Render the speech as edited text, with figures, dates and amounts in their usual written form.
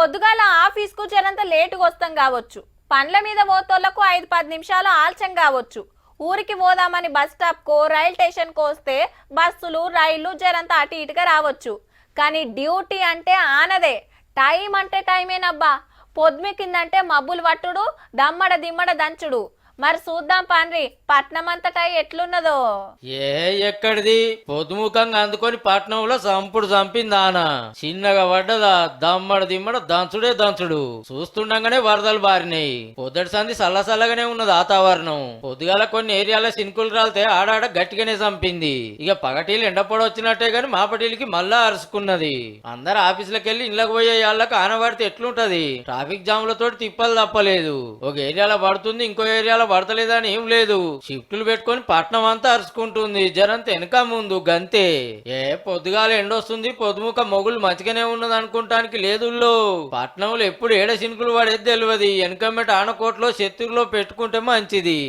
పొద్దుగాల ఆఫీస్కు జరంత లేటుగా వస్తాం కావచ్చు, పండ్ల మీద పోతోళ్లకు 5-10 నిమిషాలు ఆలస్యం కావచ్చు. ఊరికి పోదామని బస్ స్టాప్కో రైల్ స్టేషన్కో వస్తే బస్సులు రైళ్లు జరంత అటు ఇటుగా రావచ్చు. కానీ డ్యూటీ అంటే ఆనదే, టైం అంటే టైమేనబ్బా. పొద్దుమికిందంటే మబ్బులు పట్టుడు, దమ్మడ దిమ్మడ దంచుడు. మరి చూద్దాం పాన్రి పట్నం అంతటా ఎట్లున్నదో. ఎక్కడిది పొద్దుముఖంగా అందుకొని పట్నంలో సంపుడు చంపిందానా, చిన్నగా పడ్డదా దమ్మడ దిమ్మడ దంచుడే దంచుడు. చూస్తుండగానే వరదలు బారినాయి. పొద్దటి సంది సల్లసల్లగానే ఉన్నది వాతావరణం. పొద్దుగాల కొన్ని ఏరియాలో సినుకులు రాలితే ఆడాడ గట్టిగానే చంపింది. ఇక పగటీలు ఎండపొడ వచ్చినట్టే గాని మాపటీలకి మళ్ళా అరుచుకున్నది. అందరు ఆఫీసులకు వెళ్లి ఇళ్లకు పోయే వాళ్ళకి ఆనబడితే ఎట్లుంటది. ట్రాఫిక్ జామ్లతో తిప్పలు తప్పలేదు. ఒక ఏరియాలో పడుతుంది, ఇంకో ఏరియాలో పడతలేదని ఏం లేదు. షిఫ్టులు పెట్టుకొని పట్నం అంతా అరుచుకుంటుంది. జరంత వెనక ముందు గంతే. పొద్దుగాల ఎండొస్తుంది, పొద్దుముక మొగులు మంచిగానే ఉన్నది అనుకుంటానికి లేదుల్లో. పట్నంలో ఎప్పుడు ఏడ సినుకులు పడేది తెలియదు. వెనకమ్మట ఆనకోట్లో శత్రులో పెట్టుకుంటే మంచిది.